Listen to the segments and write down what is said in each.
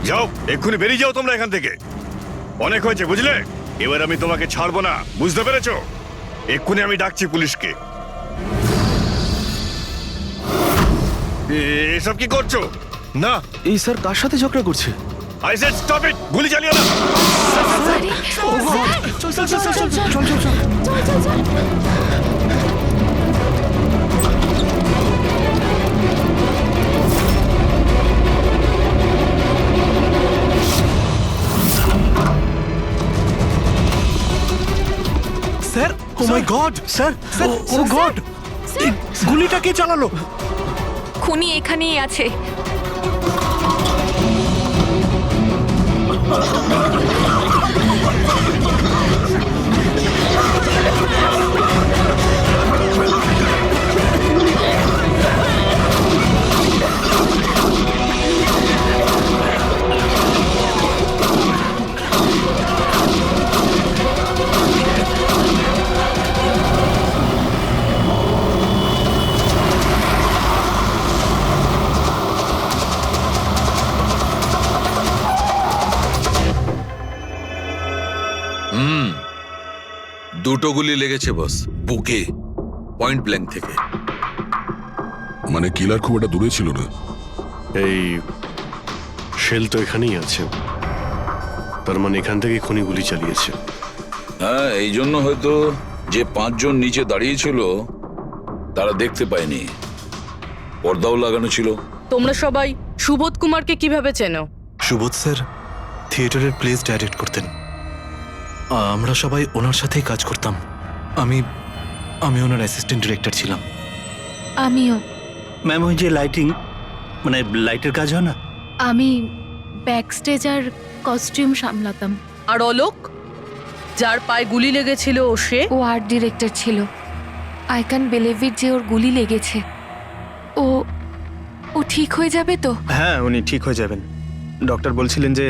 যাও, এক্ষুনি বেরিয়ে যাও তোমরা এখান থেকে। অনেক হয়েছে, বুঝলে? এবার আমি তোমাকে ছাড়বো না, বুঝতে পেরেছো? এক্ষুনি আমি ডাকছি পুলিশকে। এসব কি করছো? না, এই স্যার কার সাথে ঝগড়া করছে? I said stop it! গুলি চালিও না। চল চল চল চল চল চল চল। স্যার, ও মাই গড, স্যার, স্যার, ও গড, এই গুলিটা কে চালালো? খুনি এখানেই আছে। দুটো গুলি লেগেছে বস, বুকে, পয়েন্ট ব্ল্যাঙ্ক থেকে। মানে কিলার খুব একটা দূরে ছিল না। এই শেল তো এখানেই আছে, তার মানে এখান থেকে খুনি গুলি চালিয়েছে। হ্যাঁ, এই জন্য হয়তো যে 5 জন নিচে দাঁড়িয়েছিল তারা দেখতে পায়নি, পর্দাও লাগানো ছিল। তোমরা সবাই সুবোধ কুমারকে কিভাবে চেনো? সুবোধ স্যার থিয়েটারের প্লেস ডাইরেক্ট করতেন, আমরা সবাই ওনার সাথেই কাজ করতাম। আমি ওনার অ্যাসিস্ট্যান্ট ডিরেক্টর ছিলাম। আমিও। ম্যাম, ওই যে লাইটিং, মানে লাইটের কাজ হয় না? আমি ব্যাক স্টেজ আর কস্টিউম সামলাতাম। আর অলোক, যার পায়ে গুলি লেগেছিল, সে? ও আর্ট ডিরেক্টর ছিল। আই ক্যান বিলিভ ইট যে ওর গুলি লেগেছে। ও ঠিক হয়ে যাবে তো? হ্যাঁ, উনি ঠিক হয়ে যাবেন। ডক্টর বলছিলেন যে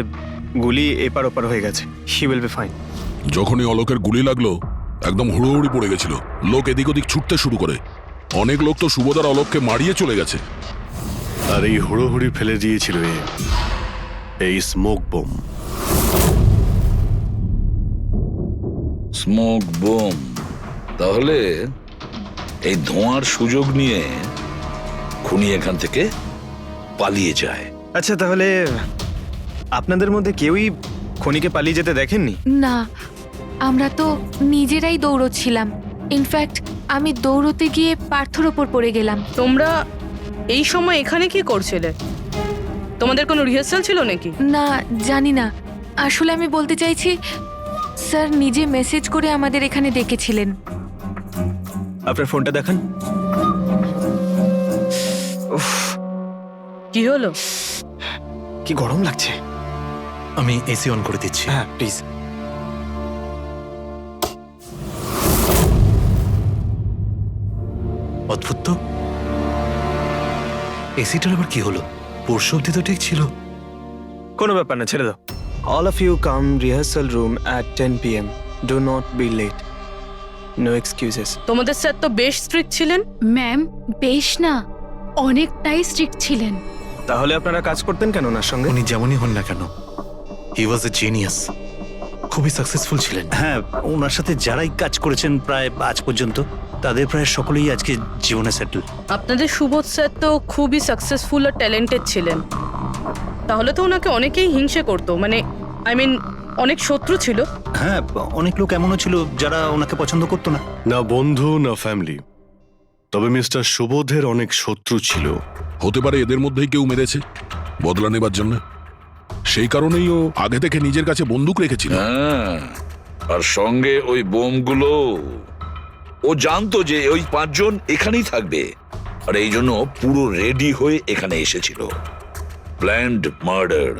গুলি এপার ওপার হয়ে গেছে, হি উইল বি ফাইন। যখনই অলোকের গুলি লাগলো একদম হুড়োহুড়ি পড়ে গেছিল, লোক এদিক ওদিক ছুটতে শুরু করে। অনেক লোক তো সুবোধার অলোককে মারিয়ে চলে গেছে। আর এই হুড়োহুড়ি ফেলে দিয়েছিল এই স্মোক বোম। Smoke bomb? তাহলে এই ধোঁয়ার সুযোগ নিয়ে খুনি এখান থেকে পালিয়ে যায়। আচ্ছা, তাহলে আপনাদের মধ্যে কেউই খনিকে পালিয়ে যেতে দেখেননি? না, আমরা তো নিজেরাই দৌড়চ্ছিলাম। ইনফ্যাক্ট আমি দৌড়তে গিয়ে পার্থর ওপর পড়ে গেলাম। তোমরা এই সময় এখানে কি করছিলে? তোমাদের কোনো রিহার্সাল ছিল নাকি? না, জানি না। আসলে আমি বলতে চাইছি, স্যার নিজে মেসেজ করে আমাদের এখানে ডেকেছিলেন। আপনার ফোনটা দেখান। উফ, কি হলো? কি গরম লাগছে। আমি এসি অন করে দিচ্ছি। হ্যাঁ, প্লিজ। অদ্ভুত তো, এসিটার আবার কি হলো? পরশু অব্দি তো ঠিক ছিল। কোনো ব্যাপার না, ছেড়ে দাও। All of you come rehearsal room at 10 PM. Do not be late. No excuses. তোমাদের স্যার তো বেশ স্ট্রিক্ট ছিলেন। ম্যাম, বেশ না, অনেকটাই স্ট্রিক্ট ছিলেন। তাহলে আপনারা কাজ করতেন কেন ওনার সঙ্গে? উনি যেমনই হন না কেন, হি ওয়াজ এ জিনিয়াস, খুবই সাকসেসফুল ছিলেন। হ্যাঁ, ওনার সাথে যারাই কাজ করেছেন প্রায় আজ পর্যন্ত, তাদের প্রায় সকলেই আজকে জীবনে সেটেল। আপনাদের সুবোধ স্যার তো খুবই সাকসেসফুল আর ট্যালেন্টেড ছিলেন, তাহলে তো ওনাকে অনেকেই হিংসে করতো, মানে আই মিন অনেক শত্রু ছিল। হ্যাঁ, অনেক লোক এমনও ছিল যারা ওনাকে পছন্দ করতো না। না বন্ধু না ফ্যামিলি, তবে মিস্টার সুবোধের অনেক শত্রু ছিল। হতে পারে এদের মধ্যেই কেউ মেরেছে বদলা নেবার জন্য। সেই কারণেই ও আগে থেকে নিজের কাছে বন্দুক রেখেছিল। হ্যাঁ, আর সঙ্গে ওই বোমগুলো। ও জানতো যে ওই 5 জন এখানেই থাকবে, আর এই জন্য পুরো রেডি হয়ে এখানে এসেছিল। Planned murder.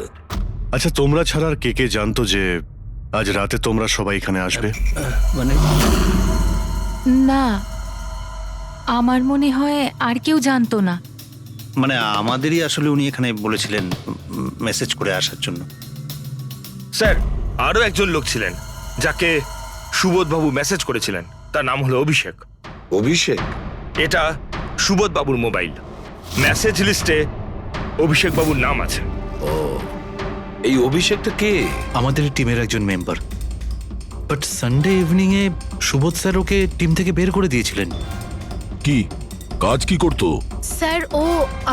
আচ্ছা, তোমরা ছাড়া আর কে কে জানতো যে আজ রাতে তোমরা সবাই এখানে আসবে? মানে না, আমার মনে হয় আর কেউ জানতো না। মানে আমাদেরই আসলে উনি এখানে বলেছিলেন মেসেজ করে আসার জন্য। স্যার, আরো একজন লোক ছিলেন যাকে সুবোধবাবু মেসেজ করেছিলেন, তার নাম হলো অভিষেক। অভিষেক? এটা সুবোধ বাবুর মোবাইল। মেসেজ লিস্টে অভিষেক বাবুর নাম আছে। ও, এই অভিষেকটা কে? আমাদের টিমের একজন member. But Sunday evening A Subodh sir okay team থেকে বের করে দিয়েছিলেন। কি কাজ কি করতো? স্যার ও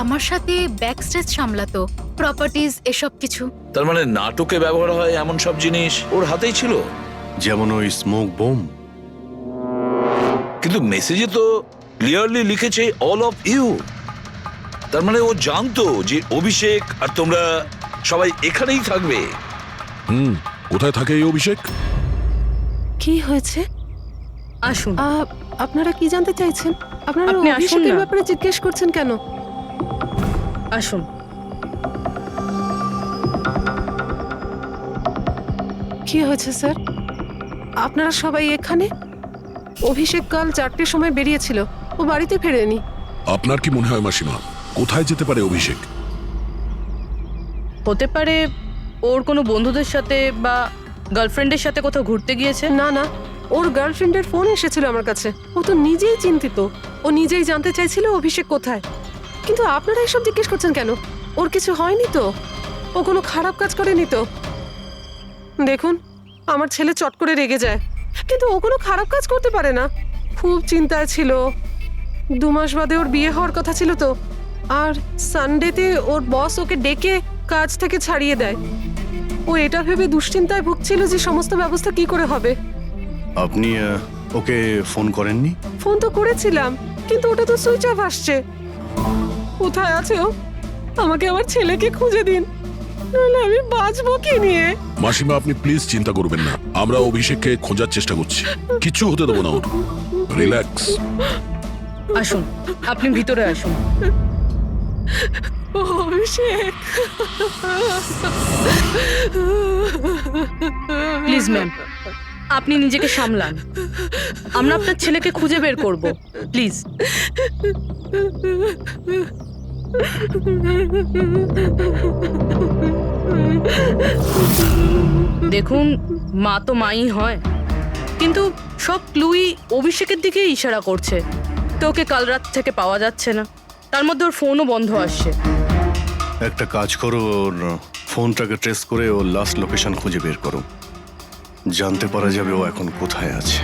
আমার সাথে ব্যাক স্টেজ সামলাতো, প্রপার্টিজ এসব কিছু। তার মানে নাটকে ব্যবহার হয় এমন সব জিনিস ওর হাতেই ছিল। যেমন ওই স্মোক বোম। কিন্তু মেসেজে তো ক্লিয়ারলি লিখেছে অল অফ ইউ। তার মানে ও জানতো যে অভিষেক আর তোমরা সবাই এখানেই থাকবে। কোথায় থাকে এই অভিষেক? কি হয়েছে? আসুন। আপনারা কি জানতে চাইছেন? আপনারা আপনি আসুন অভিষেকের না। ব্যাপারে জিজ্ঞেস করছেন কেন? আসুন। কি হয়েছে স্যার? আপনারা সবাই এখানে? অভিষেক কাল 4টের সময় বেরিয়েছিল, ও বাড়িতে ফেরেনি। আপনার কি মনে হয় মাসিমা, কোথায় যেতে পারে অভিষেক? হতে পারে ওর কোনো বন্ধুদের সাথে বা গার্লফ্রেন্ডের সাথে কোথাও ঘুরতে গিয়েছে। না না, ওর গার্লফ্রেন্ডের ফোন এসেছিল আমার কাছে। ও তো নিজেই চিন্তিত, ও নিজেই জানতে চাইছিল অভিষেক কোথায়। কিন্তু আপনারা এসব জিজ্ঞেস করছেন কেন? ওর কিছু হয়নি তো? ও কোনো খারাপ কাজ করেনি তো? দেখুন, আমার ছেলে চট করে রেগে যায়, কিন্তু ও কোনো খারাপ কাজ করতে পারে না। খুব চিন্তায় ছিল। 2 মাস বাদে ওর বিয়ে হওয়ার কথা ছিল তো। আর সানডেতে ওর বস ওকে ডেকে কাজ থেকে ছাড়িয়ে দেয়। ও এটা ভেবে দুশ্চিন্তায় ভুগছিল যে সমস্ত ব্যবস্থা কি করে হবে। আপনি ওকে ফোন করেননি? ফোন তো করেছিলাম, কিন্তু ওটা তো সুইচ অফ আসছে। কোথায় আছে ও? আমাকে আমার ছেলেকে খুঁজে দিন, নাহলে আমি বাঁচবো কি নিয়ে? মাসিমা, আপনি প্লিজ চিন্তা করবেন না, আমরা অভিষেককে খোঁজার চেষ্টা করছি। কিচ্ছু হতে দেবো না ওর। রিল্যাক্স। আসুন, আপনি ভিতরে আসুন। অভিষেক, প্লিজ ম্যাম, আপনি নিজেকে সামলান। আমরা আপনার ছেলেকে খুঁজে বের করব, প্লিজ। দেখুন, মা তো মাই হয়, কিন্তু সব ক্লুই অভিষেকের দিকে ইশারা করছে। তো ওকে কাল রাত থেকে পাওয়া যাচ্ছে না, তার মধ্যে ওর ফোনও বন্ধ আসছে। একটা কাজ করো, ওর ফোনটাকে ট্রেস করে ওর লাস্ট লোকেশন খুঁজে বের করো। জানতে পারা যাবে ও এখন কোথায় আছে।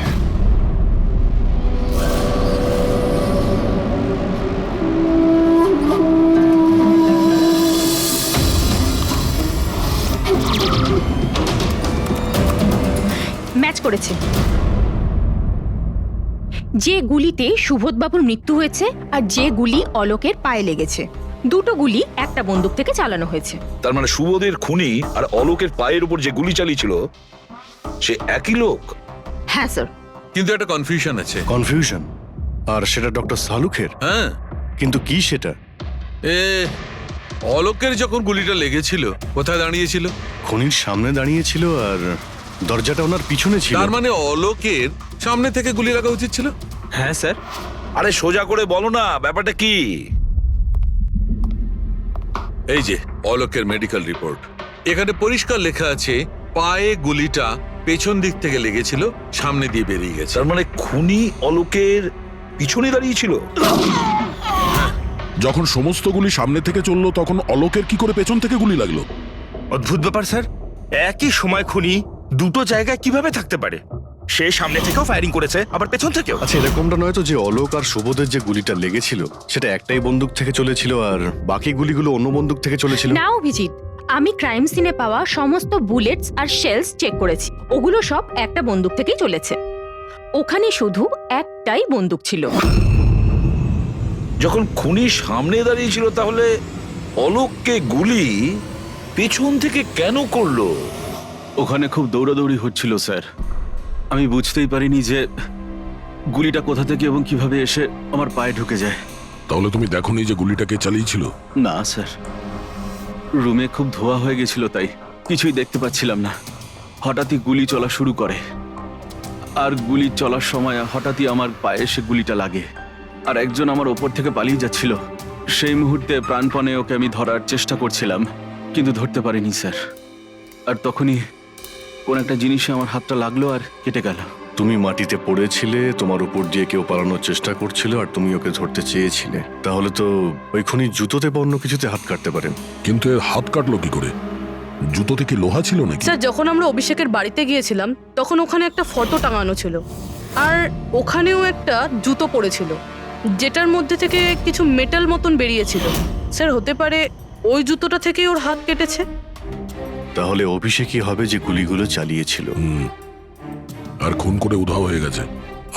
ম্যাচ করেছে। যে গুলিতে সুবোধবাবুর মৃত্যু হয়েছে আর যে গুলি অলোকের পায়ে লেগেছে, দুটো গুলি একটা বন্দুক থেকে চালানো হয়েছে। তার মানে সুবোধের খুনি আর অলোকের পায়ের উপর যে গুলি চালিয়েছিল সে একই লোক। হ্যাঁ স্যার। কিন্তু একটা কনফিউশন আছে। কনফিউশন? আর সেটা ডক্টর সালুখের? হ্যাঁ। কিন্তু কি সেটা? অলোকের যখন গুলিটা লেগেছিল কোথায় দাঁড়িয়েছিল? খনির সামনে দাঁড়িয়েছিল আর দরজাটা ওনার পিছনে ছিল। তার মানে অলোকের সামনে থেকে গুলি লাগা উচিত ছিল। হ্যাঁ স্যার। আরে সোজা করে বলো না, ব্যাপারটা কি? এই যে অলোকের মেডিকেল রিপোর্ট, এখানে পরিষ্কার লেখা আছে পায়ে গুলিটা পেছন দিক থেকে লেগেছিল, সামনে দিয়ে বেরিয়ে গেছে। তার মানে খুনি অলোকের পিছনে দাঁড়িয়েছিল। যখন সমস্ত গুলি সামনে থেকে চললো তখন অলোকের কি করে পেছন থেকে গুলি লাগলো? অদ্ভুত ব্যাপার স্যার, একই সময় খুনি দুটো জায়গায় কিভাবে থাকতে পারে? সে সামনে থেকেও ফায়ারিং করেছে, আবার পেছন থেকেও। আচ্ছা, এরকমটা নয় তো যে অলোক আর সুবোধের যে গুলিটা লেগেছিল সেটা একটাই বন্দুক থেকে চলেছিল আর বাকি গুলিগুলো অন্য বন্দুক থেকে চলেছিল? না অভিজিৎ, আমি ক্রাইম সিনে পাওয়া সমস্ত বুলেটস আর শেলস চেক করেছি, ওগুলো সব একটা বন্দুক থেকেই চলেছে। ওখানে শুধু একটাই বন্দুক ছিল। যখন খুনি সামনে দাঁড়িয়েছিল তাহলে অলোককে গুলি পেছন থেকে কেন করলো? ওখানে খুব দৌড়াদৌড়ি হচ্ছিল স্যার, আমি বুঝতেই পারিনি যে গুলিটা কোথা থেকে এবং কিভাবে এসে আমার পায়ে ঢুকে যায়। তাহলে তুমি দেখোনি যে গুলিটা কে চালিয়েছিল? না স্যার, রুমে খুব ধোয়া হয়ে গেছিল, তাই কিছুই দেখতে পাচ্ছিলাম না। হঠাৎই গুলি চলা শুরু করে, আর গুলি চলার সময় হঠাৎই আমার পায়ে এসে গুলিটা লাগে, আর একজন আমার ওপর থেকে পালিয়ে যাচ্ছিল। সেই মুহূর্তে প্রাণপণে ওকে আমি ধরার চেষ্টা করছিলাম, কিন্তু ধরতে পারিনি স্যার। আর তখনই কোন একটা জিনিসে আমার হাতটা লাগলো আর কেটে গেল। তুমি মাটিতে পড়েছিলে, তোমার উপর দিয়ে কেউ পালানোর চেষ্টা করছিল আর তুমি ওকে ধরতে চেয়েছিলে। তাহলে তো ওই খুনি জুতোতে বা অন্য কিছুতে হাত কাটতে পারেন। কিন্তু এর হাত কাটলো কি করে? জুতোতে কি লোহা ছিল নাকি? স্যার যখন আমরা অভিষেকের বাড়িতে গিয়েছিলাম তখন ওখানে একটা ফটো টাঙানো ছিল, আর ওখানেও একটা জুতো পড়েছিল যেটার মধ্যে থেকে কিছু মেটাল মতন বেরিয়েছিল। স্যার হতে পারে ওই জুতোটা থেকেই ওর হাত কেটেছে। তাহলে অভিষেকই হবে যে গুলিগুলো চালিয়েছিল। আর খুন করে উধাও হয়ে গেছে,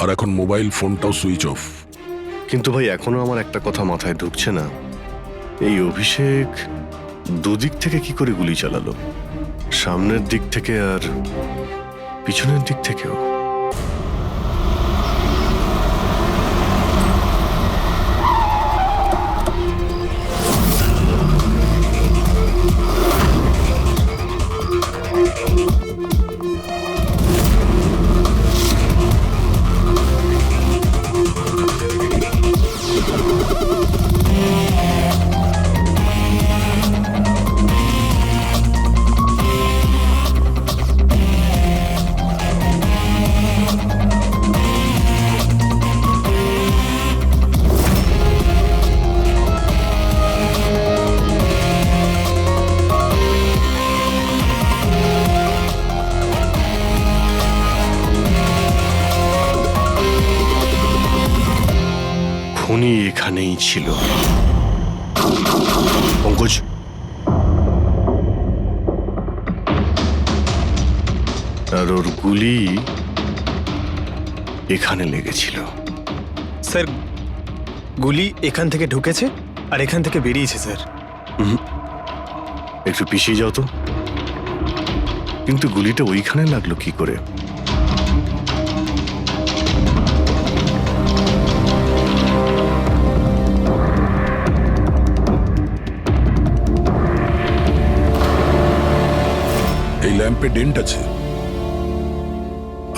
আর এখন মোবাইল ফোনটাও সুইচ অফ। কিন্তু ভাই এখনো আমার একটা কথা মাথায় ঢুকছে না, এই অভিষেক দুদিক থেকে কি করে গুলি চালালো, সামনের দিক থেকে আর পিছনের দিক থেকেও? খুনি এখানেই ছিল। পঙ্কজ, আর ওর গুলি এখানে লেগেছিল। স্যার গুলি এখান থেকে ঢুকেছে আর এখান থেকে বেরিয়েছে স্যার। একটু পিছিয়ে যাও তো। কিন্তু গুলিটা ওইখানে লাগলো কি করে? এই ল্যাম্পে ডেন্ট আছে।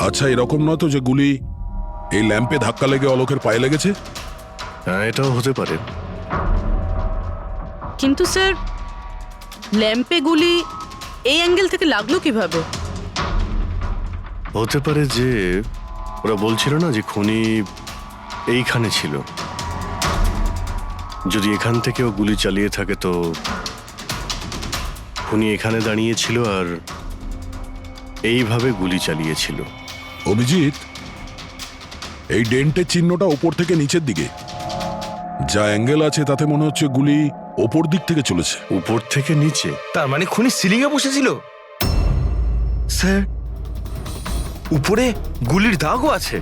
আচ্ছা, এরকম নয় তো যে গুলি এই ল্যাম্পে ধাক্কা লেগে অলোকের পায়ে লেগেছে? হ্যাঁ, এটাও হতে পারে। কিন্তু স্যার ল্যাম্পে গুলি এই অ্যাঙ্গেল থেকে লাগলো কিভাবে? হতে পারে যে ওরা বলছিল না যে খুনি এইখানে ছিল, যদি এখান থেকেও গুলি চালিয়ে থাকে তো খুনি এখানে দাঁড়িয়েছিল আর এইভাবে গুলি চালিয়েছিল। অভিজিৎ, এই ডেন্টের চিহ্নটা ওপর থেকে নিচের দিকে, যা অ্যাঙ্গেল আছে তাতে মনে হচ্ছে গুলি ওপর দিক থেকে চলেছে। উপর থেকে নিচে? তার মানে খুনি সিলিং এ বসেছিল। স্যার উপরে গুলির দাগও আছে।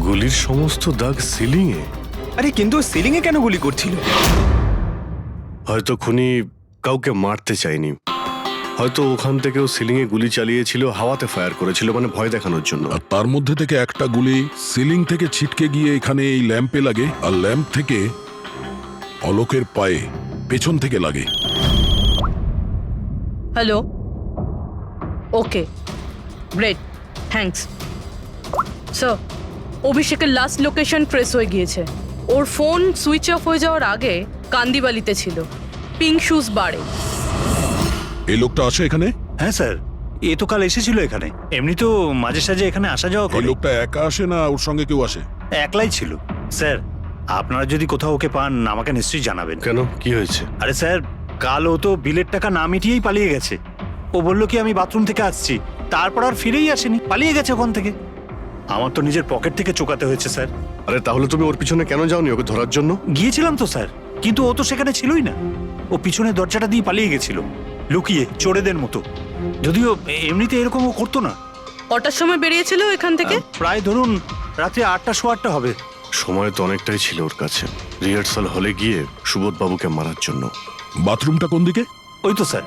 গুলির সমস্ত দাগ সিলিং এ? আরে কিন্তু সিলিং এ কেন গুলি করছিল? হয়তো খুনি কাউকে মারতে চায়নি, হয়তো ওখান থেকেও সিলিং এ গুলি চালিয়েছিল, হাওয়াতে ফায়ার করেছিল, মানে ভয় দেখানোর জন্য। আর তার মধ্যে থেকে একটা গুলি সিলিং থেকে ছিটকে গিয়ে এখানে এই ল্যাম্পে লাগে, আর ল্যাম্প থেকে অলোকের পায়ে পেছন থেকে লাগে। হ্যালো, ওকে, গ্রেট, থ্যাঙ্কস। স্যার অভিষেকের লাস্ট লোকেশন ট্রেস হয়ে গিয়েছে। ওর ফোন সুইচ অফ হয়ে যাওয়ার আগে কান্দিবালিতে ছিল, পিঙ্ক শুজ বারে। এই লোকটা আসে এখানে? হ্যাঁ স্যার, এ তো কাল এসেছিল এখানে। এমনি তো মাঝে সাঝে এখানে আসা যাওয়া এই করে। লোকটা একা আসে না ওর সঙ্গে কেউ আসে? একলাই ছিল। স্যার আপনারা যদি কোথাও ওকে পান আমাকে নিশ্চয়ই জানাবেন। কেন, কি হয়েছে? আরে স্যার, কাল ও তো বিলের টাকা না মিটিয়েই পালিয়ে গেছে। ও বললো কি আমি বাথরুম থেকে আসছি, তারপর আর ফিরেই আসেনি, পালিয়ে গেছে ওখান থেকে। আমার তো নিজের পকেট থেকে চোকাতে হয়েছে স্যার। আরে তাহলে তুমি ওর পিছনে কেন যাওনি ওকে ধরার জন্য? গিয়েছিলাম তো স্যার, কিন্তু ও তো সেখানে ছিলই না। ও পিছনের দরজাটা দিয়ে পালিয়ে গেছিল, লুকিয়ে চোরেদের মতো। যদিও এমনিতে এরকম ও করতো না। কটার সময় বেরিয়েছিল এখান থেকে? প্রায় ধরুন রাত্রি 8টা, 8:15 হবে। সময় তো অনেকটাই ছিল ওর কাছে, রিহার্সাল হলে গিয়ে সুবোধ বাবুকে মারার জন্য। বাথরুমটা কোন দিকে? ওই তো স্যার।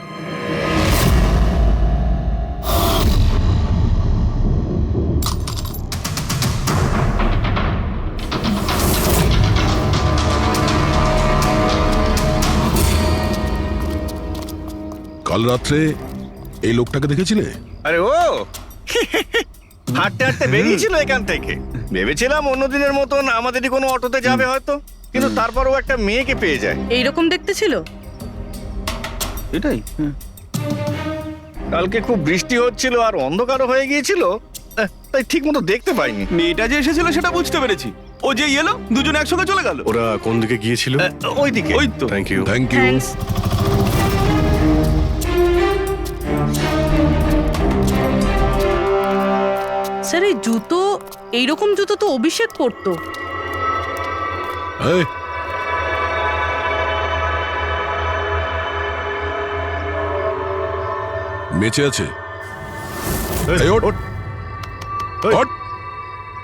কাল রাত্রে এই লোকটাকে দেখেছিলে? আরে ও হাঁটতে হাঁটতে বেরিয়েছিল এখান থেকে। ভেবেছিলাম অন্যদিনের মতন আমাদেরই কোনো অটোতে যাবে হয়তো, কিন্তু তারপরও একটা মেয়েকে পেয়ে যায়। এইরকম দেখতে ছিল? এটাই। কালকে খুব বৃষ্টি হচ্ছিল আর অন্ধকারও হয়ে গিয়েছিল, তাই ঠিক মতো দেখতে পাইনি। মেয়েটা যে এসেছিল সেটা বুঝতে পেরেছি। ও যে এলো দুজন একসঙ্গে চলে গেল। ওরা কোন দিকে গিয়েছিল? ওইদিকে। ওই তো। Thank you. Thank you. Thanks. Sir এই জুতো, এইরকম জুতো তো অভিষেক পরতো। এই, বেঁচে আছে। এই, ওঠ। ওঠ।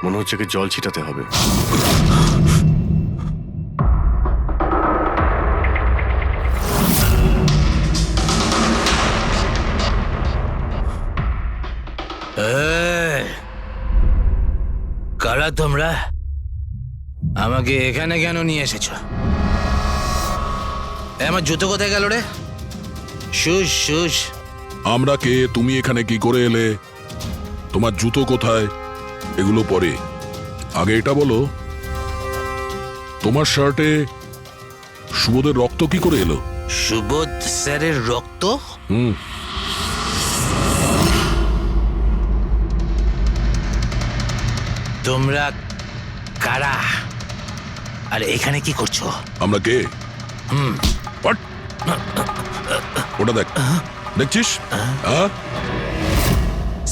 মনে হচ্ছে কি জল ছিটাতে হবে। কারা তোমরা? আমাকে এখানে কেন নিয়ে এসেছো? আমার জুতো কোথায় গেল রে? শুশ শুশ। আমরা কে, তুমি এখানে কি করে এলে, তোমার জুতো কোথায়, এগুলো পরে। আগে এটা বলো, তোমার শার্টে সুবোধের রক্ত কি করে এলো? সুবোধ স্যারের রক্ত? হুম। তোমরা কারা আর এখানে কি করছো? আমরা কে? হুম। What? ওটা দেখ, দেখছিস?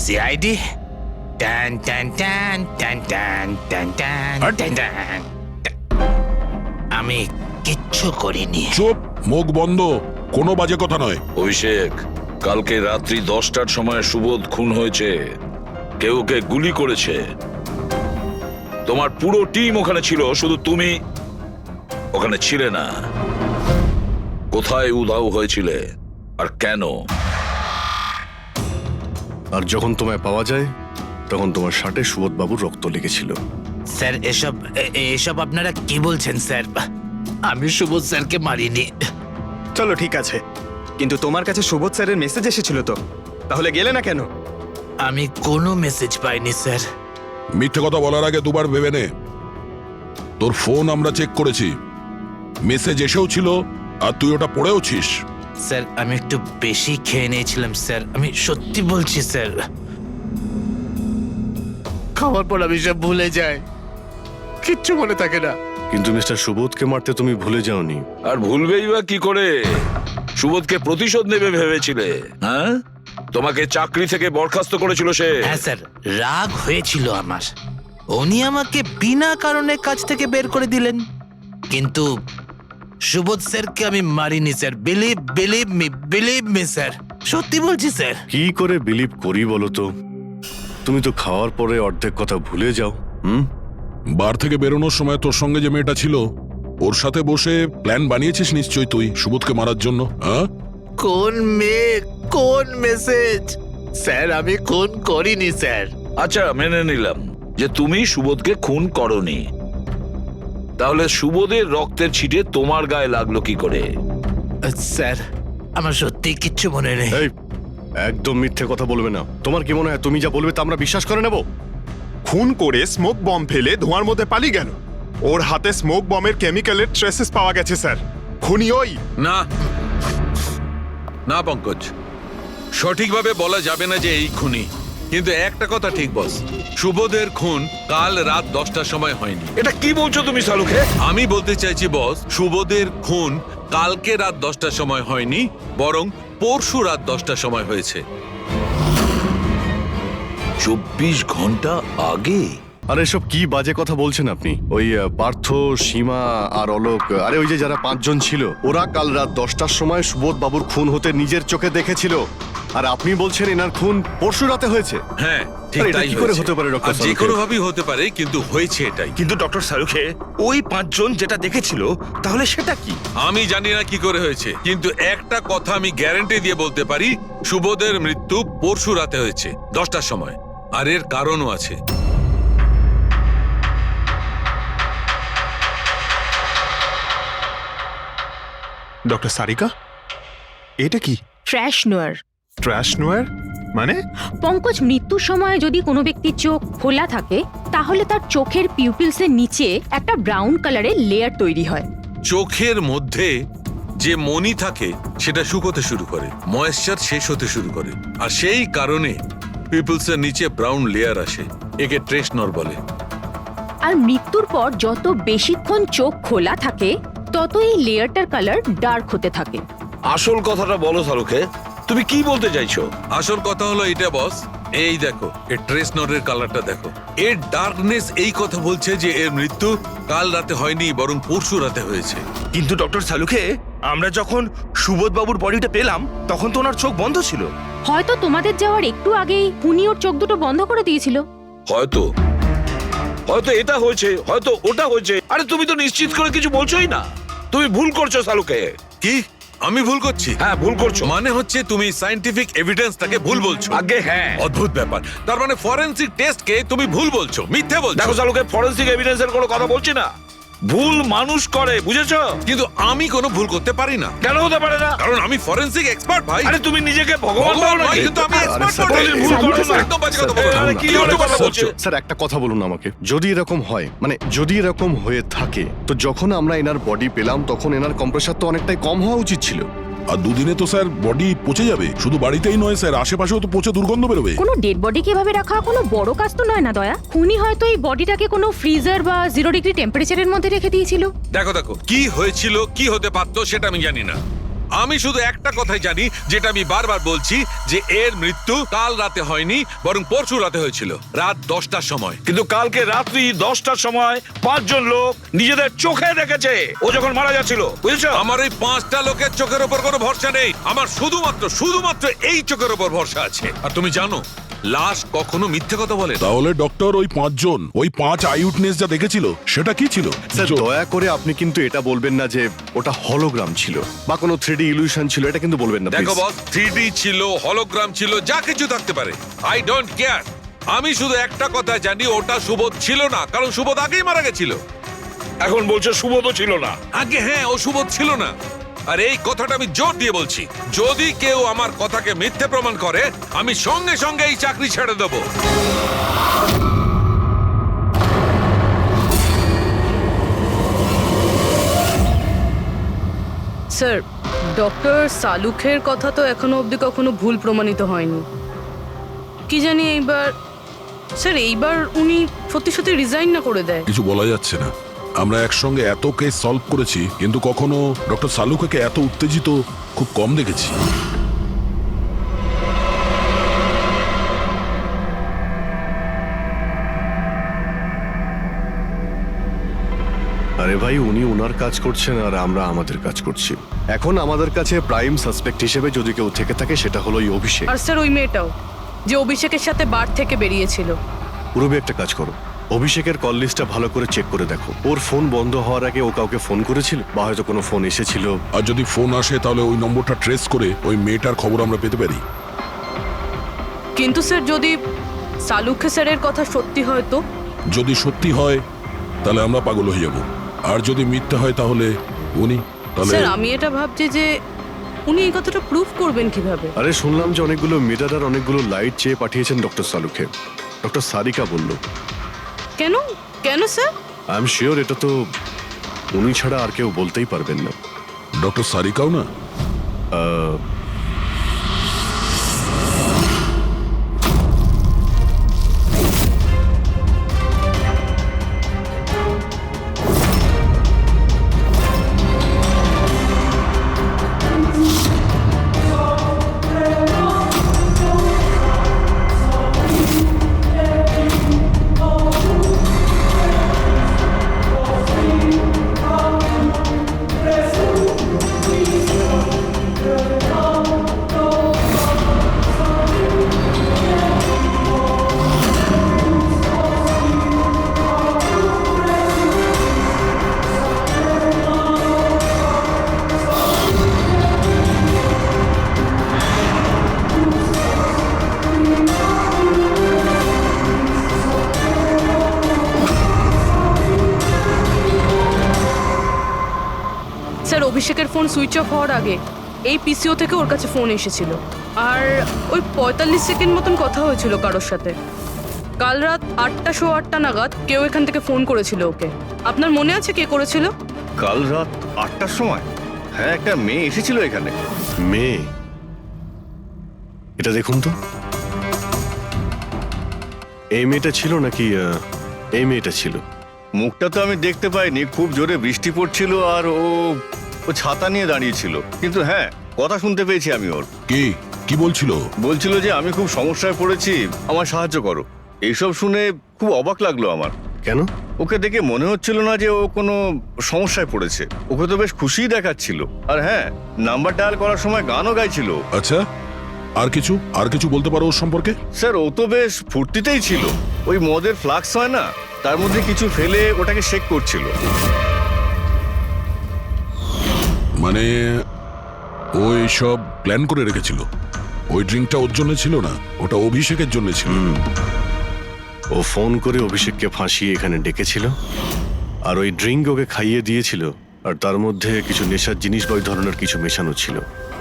সিআইডি? টান টান টান টান টান টান টান টান টান। আমি কিচ্ছু করিনি। চুপ, মুখ বন্ধ, কোনো বাজে কথা নয়। অভিষেক, কালকে রাত্রি 10টার সময় সুবোধ খুন হয়েছে। কেউ কে গুলি করেছে। তোমার পুরো টিম ওখানে ছিল, শুধু তুমি ওখানে ছিলে না। কোথায় উধাও হয়েছিলে আর কেন? আর যখন তোমায় পাওয়া যায় তখন তোমার শার্টে সুবোধ বাবুর রক্ত লেগেছিল। স্যার এসব আপনারা কি বলছেন স্যার? আমি সুবোধ স্যারকে মারিনি। চলো ঠিক আছে, কিন্তু তোমার কাছে সুবোধ স্যারের মেসেজ এসেছিল তো, তাহলে গেলে না কেন? আমি কোনো মেসেজ পাইনি স্যার। মিথ্যে কথা বলার আগে দুবার ভেবে নে। তোর ফোন আমরা চেক করেছি, মেসেজ এসেও ছিল আর তুই ওটা পড়েওছিস। স্যার আমি একটু বেশি খেয়ে নিয়েছিলাম স্যার, আমি সত্যি বলছি স্যার। খাওয়ার পর আমি সব ভুলে যাই, কিচ্ছু মনে থাকে না। কিন্তু মিস্টার সুবোধকে মারতে তুমি ভুলে যাওনি। আর ভুলবেই বা কি করে? সুবোধকে প্রতিশোধ নেবে ভেবেছিলে? হ্যাঁ, তোমাকে চাকরি থেকে বরখাস্ত করেছিল সে। হ্যাঁ স্যার, রাগ হয়েছিল আমার। উনি আমাকে বিনা কারণে কাজ থেকে বের করে দিলেন, কিন্তু সুবোধ স্যারকে আমি মারিনি স্যার। বিলিভ মি স্যার, সত্যি বলছি স্যার। কি করে বিলিভ করি বলো তো? তুমি তো খাওয়ার পরে অর্ধেক কথা ভুলে যাও। বার থেকে বেরোনোর সময় তোর সঙ্গে যে মেয়েটা ছিল ওর সাথে বসে প্ল্যান বানিয়েছিস নিশ্চয়ই তুই সুবোধকে মারার জন্য। হ্যাঁ, কোন মেয়ে, কোন মেসেজ? স্যার আমি খুন করিনি স্যার। আচ্ছা, মেনে নিলাম যে তুমি সুবোধকে খুন করনি, তাহলে সুবোধের রক্তের ছিটে তোমার গায়ে লাগলো কি করে? স্যার আমার সত্যি কিচ্ছু মনে নেই। একদম মিথ্যে কথা বলবে না। তোমার কি মনে হয় তুমি যা বলবে তা আমরা বিশ্বাস করে নেব? খুন করে স্মোক বম ফেলে ধোঁয়ার মধ্যে পালিয়ে গেল। ওর হাতে স্মোক বমের কেমিক্যালের ট্রেসেস পাওয়া গেছে স্যার। খুনি ওই না না পঙ্কজ, সঠিকভাবে বলা যাবে না যে এই খুনি, কিন্তু একটা কথা ঠিক বস, সুবোধের খুন কাল রাত 10টার সময় হয়নি। এটা কি বলছো তুমি সালুকে? আমি বলতে চাইছি বস, সুবোধের খুন কালকে রাত 10টার সময় হয়নি, বরং পরশু রাত 10টার সময় হয়েছে। 24 ঘন্টা আগে? আর এসব কি বাজে কথা বলছেন আপনি? ওই পার্থ, সীমা আর অলোক, আরে ওই যে যারা 5 জন ছিল, ওরা কাল রাত 10টার সময় সুবোধ বাবুর খুন হতে নিজের চোখে দেখেছিল। আর আপনি বলছেন এনার খুন পরশু রাতে হয়েছে? হ্যাঁ ঠিক আরে এটা তাই কি করে হয়েছে। হতে পারে ডক্টর আর যে সালুখে? কোনো ভাবেই হতে পারে, কিন্তু হয়েছে এটাই। কিন্তু ডক্টর সালুখে, ওই 5 জন যেটা দেখেছিল তাহলে সেটা কি? আমি জানি না কি করে হয়েছে, কিন্তু একটা কথা আমি গ্যারান্টি দিয়ে বলতে পারি, সুবোধের মৃত্যু পরশু রাতে হয়েছে 10টার সময়। আর এর কারণও আছে। ডক্টর সারিকা, এটা কি? ট্র্যাশ নোয়ার। ট্র্যাশ নোয়ার মানে? পঙ্কজ, মৃত্যুর সময় যদি কোনো ব্যক্তির চোখ খোলা থাকে তাহলে তার চোখের পিউপিলসের নিচে একটা ব্রাউন কালারের লেয়ার তৈরি হয়। চোখের মধ্যে যে মনি থাকে সেটা শুকোতে শুরু করে, ময়েশ্চার শেষ হতে শুরু করে, আর সেই কারণে পিপলসের নিচে ব্রাউন লেয়ার আসে। একে ট্রেশ নর বলে। আর মৃত্যুর পর যত বেশিক্ষণ চোখ খোলা থাকে তত এই লেয়ারটার কালার ডার্ক হতে থাকে। আসল কথাটা বলো শাহরুখে, তুমি কি বলতে চাইছো? আসল কথা হলো এটা বস, এই দেখো এর ট্রেস নোটের কালারটা দেখো। এর ডার্কনেস এই কথা বলছে যে এর মৃত্যু কাল রাতে হয়নি বরং পরশু রাতে হয়েছে। কিন্তু ডক্টর সালুখে, আমরা যখন সুবোধ বাবুর বডিটা পেলাম তখন তো ওনার চোখ বন্ধ ছিল। হয়তো তোমাদের যাওয়ার একটু আগেই উনি ওর চোখ দুটো বন্ধ করে দিয়েছিল। হয়তো হয়তো এটা হয়েছে, হয়তো ওটা হয়েছে। আরে তুমি তো নিশ্চিত করে কিছু বলছোই না, তুমি ভুল করছো শাহরুখে। কি আমি ভুল করছি? হ্যাঁ ভুল করছো। মানে হচ্ছে তুমি সায়েন্টিফিক এভিডেন্সটাকে ভুল বলছো। আগে হ্যাঁ, অদ্ভুত ব্যাপার। তার মানে ফরেনসিক টেস্টকে তুমি ভুল বলছো, মিথ্যে বলছো। দেখো শাহরুখে, ফরেনসিক এভিডেন্সের কোনো কথা বলছি না, ভুল মানুষ করে, বুঝেছো? কিন্তু আমি কোনো ভুল করতে পারি না। কেন হতে পারে না? কারণ আমি ফরেনসিক এক্সপার্ট ভাই। আরে তুমি নিজেকে ভগবান ভাবো নয়, নাকি? কিন্তু আমি এক্সপার্ট স্যার, বটে। ভুল করছো না। একদম বাজে কথা বলছো। আরে কি ধরনের কথা বলছো? স্যার একটা কথা বলুন আমাকে, যদি এরকম হয়, মানে যদি এরকম হয়ে থাকে, তো যখন আমরা এনার বডি পেলাম তখন এনার কম্প্রেসার তো অনেকটাই কম হওয়া উচিত ছিল। আর দুদিনে তো স্যার বডি পচে যাবে, শুধু বাড়িতেই নয় স্যার, আশেপাশেও তো পচে দুর্গন্ধ বেরোবে। কোনো ডেড বডি কিভাবে রাখা কোনো বড় কাজ তো নয় না দয়া। খুনি হয়তো এই বডিটাকে কোনো ফ্রিজার বা 0 ডিগ্রি টেম্পারেচারের মধ্যে রেখে দিয়েছিল। দেখো দেখো, কি হয়েছিল কি হতে পারতো সেটা আমি জানি না। আমি শুধু একটা কথাই জানি, যেটা আমি বারবার বলছি, যে এর মৃত্যু কাল রাতে হয়নি বরং পরশু রাতে হয়েছিল, রাত 10টার সময়। কিন্তু কালকে রাত্রি 10টার সময় 5 জন লোক নিজেদের চোখে দেখেছে ও যখন মারা যাচ্ছিল, বুঝেছো? আমার এই 5টা লোকের চোখের উপর কোনো ভরসা নেই। আমার শুধুমাত্র এই চোখের উপর ভরসা আছে। আর তুমি জানো, লাশ কখনো মিথ্যে কথা বলে না। তাহলে ডক্টর ওই 5 জন, ওই 5 আই উইটনেস যা দেখেছিল সেটা কি ছিল? স্যার দয়া করে আপনি কিন্তু এটা বলবেন না যে ওটা হলোগ্রাম ছিল বা কোনো 3D ইলিউশন ছিল, এটা কিন্তু বলবেন না দেখো please। বস, 3D ছিল, হলোগ্রাম ছিল, যা কিছু থাকতে পারে, আই ডোন্ট কেয়ার। আমি শুধু একটা কথা জানি, ওটা সুবোধ ছিল না, কারণ সুবোধ আগেই মারা গেছিল। এখন বলছো সুবোধও ছিল না? আগে হ্যাঁ, ও সুবোধ ছিল না। আর এই কথাটা আমি জোর দিয়ে বলছি, যদি কেউ আমার কথাকে মিথ্যে প্রমাণ করে, আমি সঙ্গে সঙ্গে এই চাকরি ছেড়ে দেবো। স্যার, ডক্টর সালুখের কথা তো এখনো অবধি কখনো ভুল প্রমাণিত হয়নি। কি জানি এইবার উনি সত্যি সত্যি রিজাইন না করে দেয়। কিছু বলা যাচ্ছে না। আমরা একসঙ্গে এত কেস সলভ করেছি, কিন্তু কখনো ডক্টর সালুখাকে এত উত্তেজিত খুব কম দেখেছি। আরে ভাই, উনি ওনার কাজ করছেন আর আমরা আমাদের কাজ করছি। এখন আমাদের কাছে প্রাইম সাসপেক্ট হিসেবে যদি কেউ থেকে থাকে সেটা হলো এই অভিষেক। আর স্যার, ওই মেয়েটাও যে অভিষেকের সাথে বার থেকে বেরিয়েছিল। পুরবি একটা কাজ করো, অভিষেকের কল লিস্টটা ভালো করে চেক করে দেখো। ওর ফোন বন্ধ হওয়ার আগে ও কাউকে ফোন করেছিল বা হয়তো কোনো ফোন এসেছিল। আর যদি ফোন আসে তাহলে ওই নম্বরটা ট্রেস করে ওই মেয়েটার খবর আমরা পেতে পারি। কিন্তু স্যার, যদি সালুখে স্যারের কথা সত্যি হয় তো? যদি সত্যি হয় তাহলে আমরা পাগল হয়ে যাব, আর যদি মিথ্যা হয় তাহলে উনি, তাহলে স্যার আমি এটা ভাবছি যে উনি এই কথাটা প্রুফ করবেন কিভাবে? আরে শুনলাম যে অনেকগুলো মিটার আর অনেকগুলো লাইট চেয়ে পাঠিয়েছেন ডক্টর সালুখে। ডক্টর সারিকা বলল। কেন কেন স্যার? আই এম শিওর এটা তো উনি ছাড়া আর কেউ বলতেই পারবেন না। ডক্টর সারিকাও না? স্যার, অভিষেকের ফোন সুইচ অফ হওয়ার আগে এই পিসিও থেকে ওর কাছে ফোন এসেছিল, আর ওই 45 সেকেন্ড মতন কথা হয়েছিল কারোর সাথে। কাল রাত 8:08 নাগাদ কেউ এখান থেকে ফোন করেছিল ওকে। আপনার মনে আছে কে করেছিল? কাল রাত 8টার সময়? হ্যাঁ, একটা মেয়ে এসেছিল এখানে। মেয়ে? এটা দেখুন তো, এই মেয়েটা ছিল নাকি এই মেয়েটা ছিল? মুখটা তো আমি দেখতে পাইনি, খুব জোরে বৃষ্টি পড়ছিল আর ও ছাতা নিয়ে দাঁড়িয়েছিল। কিন্তু হ্যাঁ, কথা শুনতে পেয়েছি আমি ওর। কি বলছিল? বলছিল যে আমি খুব সমস্যায় পড়েছি, আমার সাহায্য করো। এইসব শুনে খুব অবাক লাগলো আমার। কেন? ওকে দেখে মনে হচ্ছিল না যে ও কোনো সমস্যায় পড়েছে। ওকে তো বেশ খুশিই দেখাচ্ছিল। আর হ্যাঁ, নাম্বার ডায়াল করার সময় গানও গাইছিল। আচ্ছা, আর কিছু বলতে পারো ওর সম্পর্কে? স্যার, ও তো বেশ ফুর্তিতেই ছিল। ওই মদের ফ্লাক্স হয় না, তার মধ্যে কিছু ফেলে ওটাকে শেক করছিল। মানে ও এইসব প্ল্যান করে রেখেছিল? ওই ড্রিঙ্কটা ওর জন্য ছিল না, ওটা অভিষেকের জন্য ছিল। ও ফোন করে অভিষেককে ফাঁসিয়ে এখানে ডেকেছিল, আর ওই ড্রিঙ্ক ওকে খাইয়ে দিয়েছিল, আর তার মধ্যে কিছু নেশার জিনিস বা ওই ধরনের কিছু মেশানো ছিল।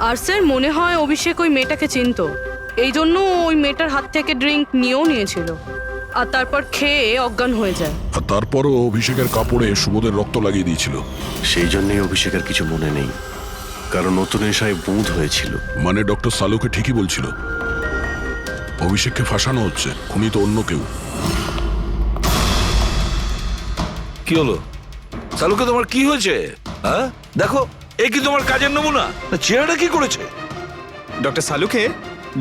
আর স্যার মনে হয় অভিষেক ওই মেয়েটাকে চিনতো, এই জন্য ওই মেয়েটার হাত থেকে ড্রিঙ্ক নিয়েও নিয়েছিল, আর তারপর খেয়ে অজ্ঞান হয়ে যায়। আর তারপরও অভিষেকের কাপড়ে সুবোধের রক্ত লাগিয়ে দিয়েছিল। সেই জন্যই অভিষেকের কিছু মনে নেই, কারণ নতুন নেশায় বুঁদ হয়েছিল। মানে ডক্টর সালুকে ঠিকই বলছিল, অভিষেককে ফাঁসানো হচ্ছে, খুনি তো অন্য কেউ। কি হলো সালুকে, তোমার কি হয়েছে? হ্যাঁ দেখো, এ কি তোমার কাজের নমুনা? চেহারাটা কি করেছে? ডক্টর সালুকে,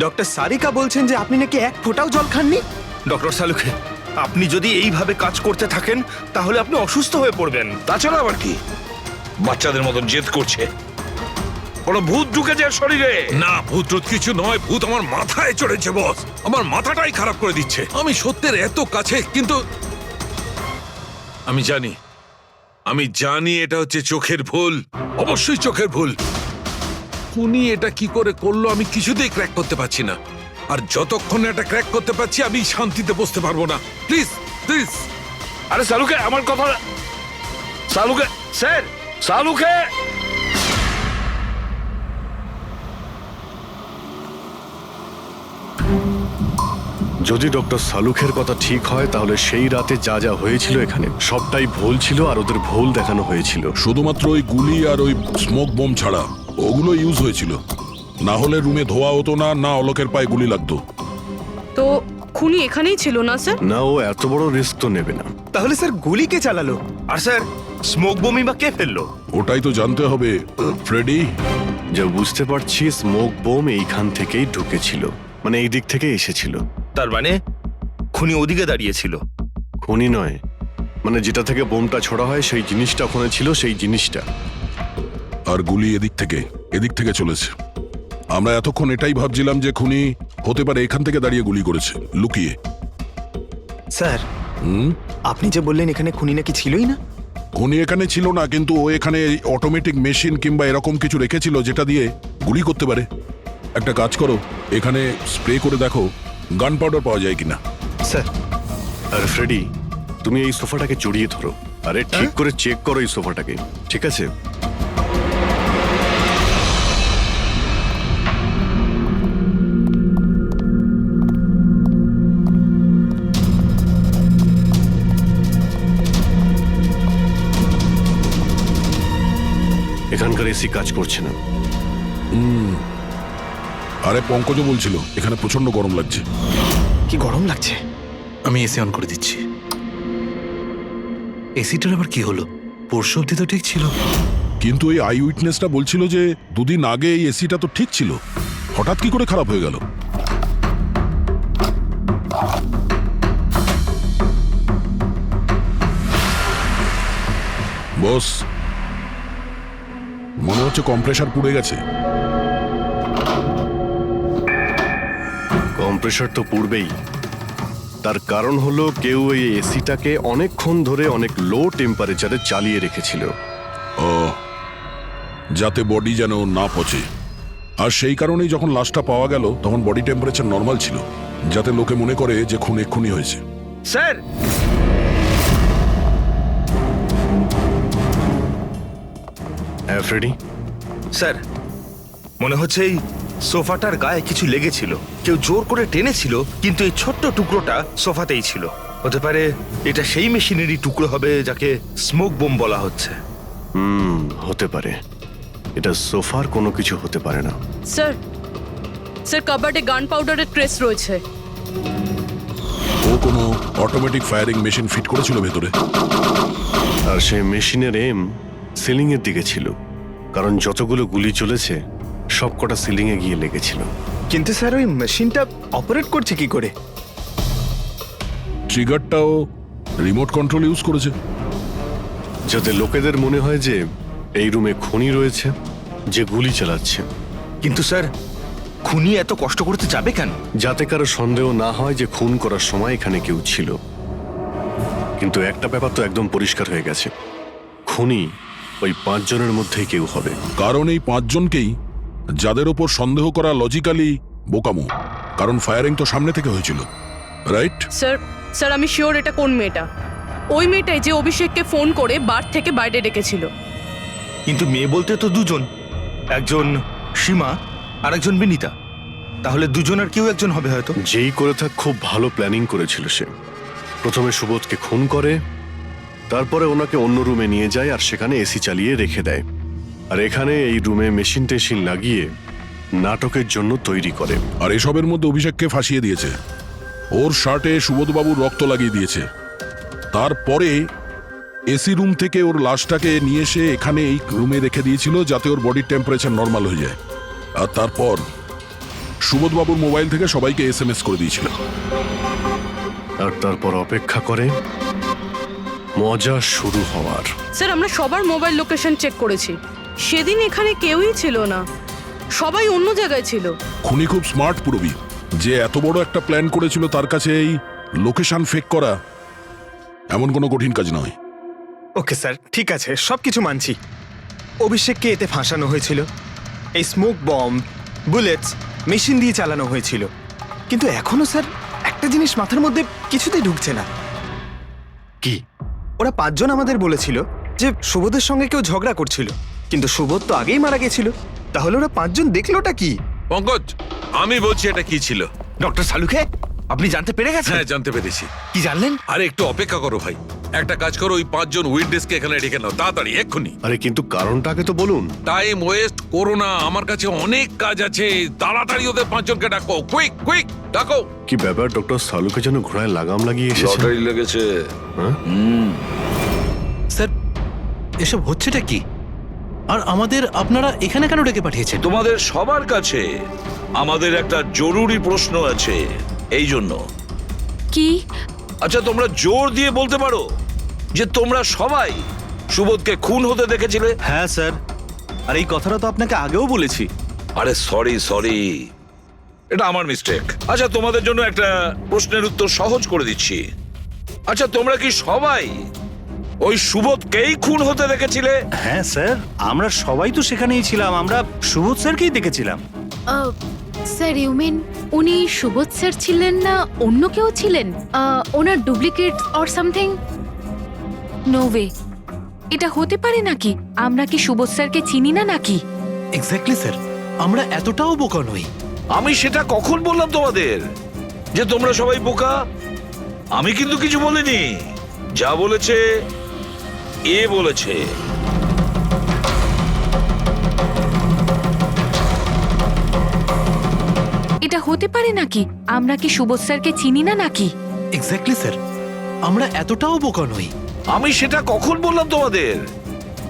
ডক্টর সারিকা বলছেন যে আপনি নাকি এক ফোঁটাও জল খাননি। ডক্টর সালুকে, আপনি যদি এইভাবে কাজ করতে থাকেন তাহলে আপনি অসুস্থ হয়ে পড়বেন। তাছাড়া আবার কি বাচ্চাদের মতন জেদ করছে? কোনো ভূত ঢুকেছে শরীরে? না, ভূত টুত কিছু নয়, ভূত আমার মাথায় চড়েছে বস। আমার মাথাটাই খারাপ করে দিচ্ছে। আমি সত্যের এত কাছে, কিন্তু আমি জানি এটা হচ্ছে চোখের ভুল, অবশ্যই চোখের ভুল। উনি এটা কি করে করলো আমি কিছুতেই ক্র্যাক করতে পারছি না, আর যতক্ষণ এটা ক্র্যাক করতে পারছি আমি শান্তিতে বসতে পারবো না। Please please. আরে সালুকে, আমার কথা। সালুকে স্যার, সালুকে। যদি ডক্টর সালুখের কথা ঠিক হয়, তাহলে সেই রাতে যা যা হয়েছিল এখানে সবটাই ভুল ছিল, আর ওদের ভুল দেখানো হয়েছিল। শুধুমাত্র ওই গুলি আর ওই স্মোক বোম ছাড়া ওগুলো ইউজ হয়েছিল, না হলে রুমে ধোয়া হতো না, না অলোকের পায়ে গুলি লাগতো। তো খুনি এখানেই ছিল না স্যার? না, ও এত বড় রিস্ক তো নেবে না। তাহলে স্যার গুলি কে চালালো? আর স্যার স্মোক বোমই বা কে ফেললো? ওটাই তো জানতে হবে ফ্রেডি। যা বুঝতে পারছি, স্মোক বোম এইখান থেকেই ঢুকেছিল, মানে এই দিক থেকে এসেছিল। তার মানে খুনি ওদিকে দাঁড়িয়েছিল? খুনি নয়, মানে যেটা থেকে বোমটা ছোড়া হয় সেই জিনিসটা ওখানে ছিল, সেই জিনিসটা। আর গুলি এদিক থেকে চলেছে। আমরা এতক্ষণ এটাই ভাবছিলাম যে খুনি হতে পারে এখান থেকে দাঁড়িয়ে গুলি করেছে, লুকিয়ে। স্যার, আপনি যে বললেন এখানে খুনি নাকি ছিলই না? খুনি এখানে ছিল না, কিন্তু ও এখানে অটোমেটিক মেশিন কিংবা এরকম কিছু রেখেছিল যেটা দিয়ে গুলি করতে পারে। একটা কাজ করো, এখানে স্প্রে করে দেখো গান পাউডার পাওয়া যায় কিনা। স্যার। আর ফ্রেডি, তুমি এই সোফাটাকে জড়িয়ে ধরো, আরে ঠিক করে চেক করো এই সোফাটাকে, ঠিক আছে? এখানকার এসি কাজ করছে না। আরে পঙ্কজও বলছিল এখানে প্রচন্ড গরম লাগছে। কি গরম লাগছে? আমি এসি অন করে দিচ্ছি। এসিটার আবার কি হলো? পরশু অব্দি তো ঠিক ছিল। কিন্তু এই আই উইটনেসটা বলছিল যে দুদিন আগে এই এসিটা তো ঠিক ছিল, হঠাৎ কি করে খারাপ হয়ে গেল? বস, মনে হচ্ছে কম্প্রেসার পুড়ে গেছে। কম্প্রেসার তো পুড়বেই, তার কারণ হলো কেউ এই এসিটাকে অনেকক্ষণ ধরে অনেক লো টেম্পারেচারে চালিয়ে রেখেছিল। ও, যাতে বডি যেন না পচে। আর সেই কারণেই যখন লাশটা পাওয়া গেল তখন বডি টেম্পারেচার নর্মাল ছিল, যাতে লোকে মনে করে যে খুন এক্ষুনি হয়েছে। স্যার, হ্যাঁ ফ্রেডি? স্যার, মনে হচ্ছে এই সোফাটার গায়ে কিছু লেগেছিল, কেউ জোর করে টেনেছিল, কিন্তু এই ছোট্ট টুকরোটা সোফাতেই ছিল। হতে পারে এটা সেই মেশিনেরই টুকরো হবে যাকে স্মোক বোম বলা হচ্ছে। হতে পারে। এটা সোফার কোনো কিছু হতে পারে না। স্যার, কাবার্ডে গান পাউডারের ট্রেস রয়েছে। ও ও কোনো অটোমেটিক ফায়ারিং মেশিন ফিট করেছিল ভেতরে। আর সেই মেশিনের এম সিলিং এর দিকে ছিল, কারণ যতগুলো গুলি চলেছে সবকটা সিলিং এ গিয়ে লেগেছিল। কিন্তু স্যার ওই মেশিনটা অপারেট করছে কি করে? ট্রিগারটাও রিমোট কন্ট্রোল ইউজ করেছে, যাতে লোকেদের মনে হয় যে এই রুমে খুনি রয়েছে যে গুলি চালাচ্ছে। কিন্তু স্যার, খুনি এত কষ্ট করতে যাবে কেন? যাতে কারো সন্দেহ না হয় যে খুন করার সময় এখানে কেউ ছিল। কিন্তু একটা ব্যাপার তো একদম পরিষ্কার হয়ে গেছে, খুনি ওই 5 জনের মধ্যেই কেউ হবে। কারণ এই 5 জনকেই যাদের ওপর সন্দেহ করা লজিক্যালি বোকামো, কারণ ফায়ারিং তো সামনে থেকে হয়েছিল, রাইট? স্যার আমি শিওর এটা কোন মেয়েটা। ওই মেয়েটাই যে অভিষেককে ফোন করে বার থেকে বাইরে ডেকেছিল। কিন্তু মেয়ে বলতে তো দুজন, একজন সীমা আর একজন বিনীতা। তাহলে দুজনের কেউ একজন হবে হয়তো। যেই করে থাক খুব ভালো প্ল্যানিং করেছিল সে। প্রথমে সুবোধকে খুন করে, তারপরে ওনাকে অন্য রুমে নিয়ে যায় আর সেখানে এসি চালিয়ে রেখে দেয়। আর এখানে এই রুমে মেশিন টেশিন লাগিয়ে নাটকের জন্য তৈরি করে। আর এসবের মধ্যে অভিষেককে ফাঁসিয়ে দিয়েছে, ওর শার্টে সুবোধবাবুর রক্ত লাগিয়ে দিয়েছে। তারপরে এসি রুম থেকে ওর লাশটাকে নিয়ে এসে এখানে এই রুমে রেখে দিয়েছিল যাতে ওর বডির টেম্পারেচার নর্মাল হয়ে যায়। আর তারপর সুবোধবাবুর মোবাইল থেকে সবাইকে SMS করে দিয়েছিল। আর তারপর অপেক্ষা করে মজা শুরু হওয়ার। স্যার আমরা সবার মোবাইল লোকেশন চেক করেছি, সেদিন এখানে কেউই ছিল না, সবাই অন্য জায়গায় ছিল। খুনি খুব স্মার্ট পুরবি, যে এত বড় একটা প্ল্যান করেছিল তার কাছে এই লোকেশন ফেক করা এমন কোনো কঠিন কাজ নয়। ওকে স্যার, ঠিক আছে, সবকিছু মানছি। অভিষেককে এতে ফাঁসানো হয়েছিল, এই স্মোক বম্ব, বুলেটস, মেশিন দিয়ে চালানো হয়েছিল। কিন্তু এখনো স্যার একটা জিনিস মাথার মধ্যে কিছুতেই ঢুকছে না। কি? ওরা 5 জন আমাদের বলেছিল যে সুবোধের সঙ্গে কেউ ঝগড়া করছিল, কিন্তু সুবোধ তো আগেই মারা গেছিল। তাহলে ওরা 5 জন দেখলোটা কি? পঙ্কজ, আমি বলছি এটা কি ছিল। ডক্টর সালুখে, আপনি জানতে পেরে গেছেন? হ্যাঁ, জানতে পেরেছি। কি জানলেন? আরে একটু অপেক্ষা করো ভাই, একটা কাজ করো, ওই 5 জন উইটনেসকে এখানে ডেকে নাও তাড়াতাড়ি, এক্ষুনি। আরে কিন্তু কারণটাকে তো বলুন। টাইম ওয়েস্ট করো না, আমার কাছে অনেক কাজ আছে। তাড়াতাড়ি ওদের 5 জনকে ডাকো, কুইক কুইক ডাকো। কি ব্যাপার, ডক্টর সালুকে যেন ঘোড়ায় লাগাম লাগিয়ে এসেছে। লটারি লেগেছে। স্যার এসব হচ্ছেটা কি? আর আমাদের আপনারা এখানে কেন ডেকে পাঠিয়েছেন? তোমাদের সবার কাছে আমাদের একটা জরুরি প্রশ্ন আছে, এই জন্য। কি? আচ্ছা, তোমরা জোর দিয়ে বলতে পারো যে তোমরা সবাই সুবোধকে খুন হতে দেখেছিলে? হ্যাঁ স্যার, আর এই কথাটা তো আপনাকে আগেও বলেছি। আরে সরি, এটা আমার মিস্টেক। আচ্ছা, তোমাদের জন্য একটা প্রশ্নের উত্তর সহজ করে দিচ্ছি। আচ্ছা, তোমরা কি সবাই ওই সুবোধকেই খুন হতে দেখেছিলে? হ্যাঁ স্যার, আমরা সবাই তো সেখানেই ছিলাম, আমরা সুবোধ স্যারকেই দেখেছিলাম। স্যার ইউ মিন উনি সুবোধ স্যার ছিলেন না অন্য কেউ ছিলেন? ওনার duplicate or something? No way, এটা হতে পারে নাকি? আমরা কি সুবোধ স্যারকে চিনি না নাকি? এক্স্যাক্টলি স্যার, আমরা এতটাও বোকা নই। আমি সেটা কখন বললাম তোমাদের যে তোমরা সবাই বোকা? আমি কিন্তু কিছু বলিনি, যা বলেছে এ বলেছে। এটা হতে পারে নাকি? আমরা কি সুবোধ স্যারকে চিনি না নাকি? এক্স্যাক্টলি স্যার, আমরা এতটাও বোকা নই। আমি সেটা কখন বললাম তোমাদের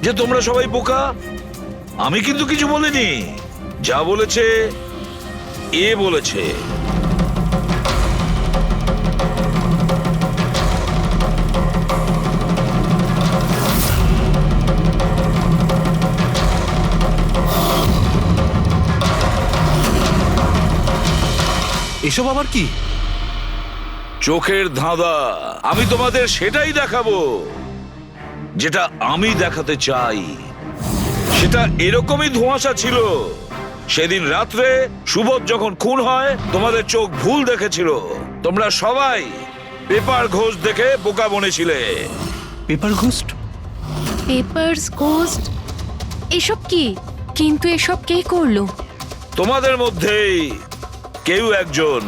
যে তোমরা সবাই বোকা? আমি কিন্তু কিছু বলিনি, যা বলেছে এ বলেছে। এসব আবার কি? চোখের ধাঁধা। আমি তোমাদের সেটাই দেখাবো যেটা আমি দেখাতে চাই। সেটা এরকমই ধোঁয়াশা ছিল। সেদিন রাত্রে সুবোধ যখন খুন হয়, তোমাদের চোখ ভুল দেখেছিল। তোমরা সবাই পেপার ঘোষ দেখে বোকা বনেছিলে। Paper ghost? পেপারস ঘোস্ট এসব কি? কিন্তু এসব কে করলো? তোমাদের মধ্যেই কেউ একজন।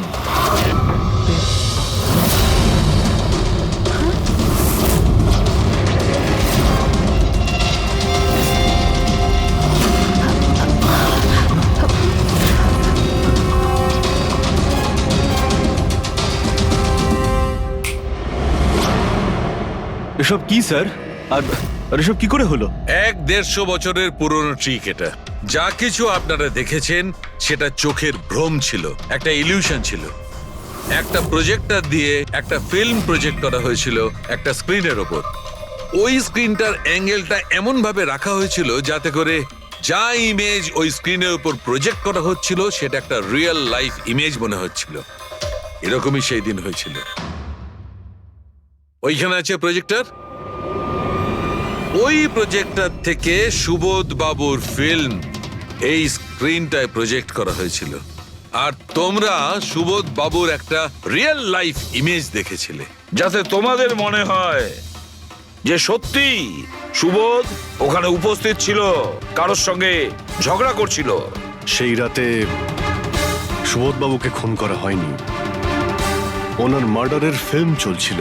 এসব কি স্যার? আর এসব কি করে হলো? 150 বছরের পুরনো ট্রিক এটা। যা কিছু আপনারা দেখেছেন সেটা চোখের ভ্রম ছিল, একটা ইলিউশন ছিল। একটা প্রজেক্টর দিয়ে একটা ফিল্ম প্রজেক্ট করা হয়েছিল একটা স্ক্রিনের ওপর। ওই স্ক্রিনটার অ্যাঙ্গেলটা এমন ভাবে রাখা হয়েছিল যাতে করে যা ইমেজ ওই স্ক্রিনের উপর প্রজেক্ট করা হচ্ছিল সেটা একটা রিয়েল লাইফ ইমেজ মনে হচ্ছিল। এরকমই সেই দিন হয়েছিল। ওইখানে আছে প্রজেক্টর। ওই প্রজেক্টর থেকে সুবোধ বাবুর ফিল্ম এই স্ক্রিনটায় প্রজেক্ট করা হয়েছিল, আর তোমরা সুবোধ বাবুর একটা রিয়েল লাইফ ইমেজ দেখেছিলে। যাতে তোমাদের মনে হয় যে সত্যি সুবোধ ওখানে উপস্থিত ছিল, কারোর সঙ্গে ঝগড়া করছিল। সেই রাতে সুবোধবাবুকে খুন করা হয়নি, ওনার মার্ডারের ফিল্ম চলছিল।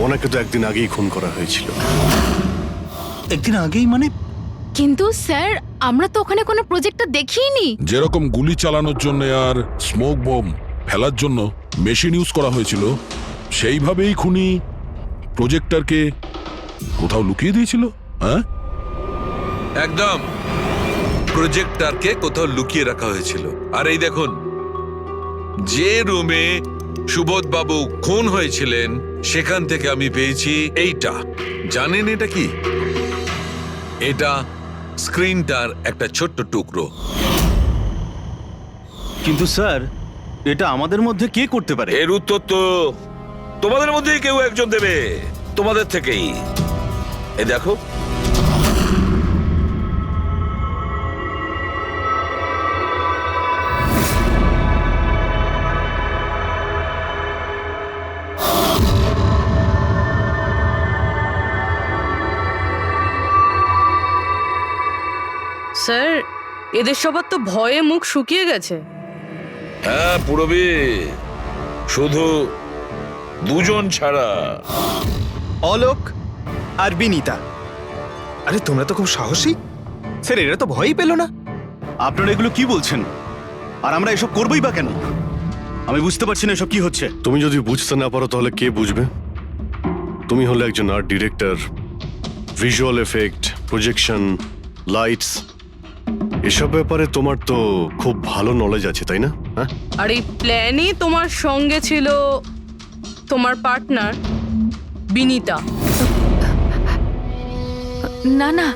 ওনাকে তো একদিন আগেই খুন করা হয়েছিল। একদিন আগেই মানে? কিন্তু স্যার আমরা তো ওখানে কোনো প্রজেক্টর দেখিনি। যেরকম গুলি চালানোর জন্য আর স্মোক বম ফেলার জন্য মেশিন ইউজ করা হয়েছিল, সেইভাবেই খুনি প্রজেক্টরকে কোথাও লুকিয়ে দিয়েছিল। হ্যাঁ, একদম প্রজেক্টরকে কোথাও লুকিয়ে রাখা হয়েছিল। আর এই দেখুন, যে রুমে সুবোধ বাবু খুন হয়েছিলেন সেখান থেকে আমি পেয়েছি এইটা। জানেন এটা কি? এটা স্ক্রিনটার একটা ছোট্ট টুকরো। কিন্তু স্যার এটা আমাদের মধ্যে কে করতে পারে? এর উত্তর তো তোমাদের মধ্যেই কেউ একজন দেবে, তোমাদের থেকেই। এ দেখো, স্যার এদের সবার তো ভয়ে মুখ শুকিয়ে গেছে। হ্যাঁ পুরবী, শুধু দুজন ছাড়া। অলোক আর বিনীতা। আরে তোমরা তো খুব সাহসী স্যার, এরা তো ভয়ই পেল না। আপনারা এগুলো কি বলছেন? আর আমরা এসব করবোই বা কেন? আমি বুঝতে পারছি না এসব কি হচ্ছে। তুমি যদি বুঝতে না পারো তাহলে কে বুঝবে? তুমি হলে একজন art director, visual effect, projection, lights, এসব ব্যাপারে তোমার তো খুব ভালো নলেজ আছে, তাই না? হ্যাঁ, আর এই প্ল্যানে তোমার সঙ্গে ছিল তোমার পার্টনার বিনীতা। না না,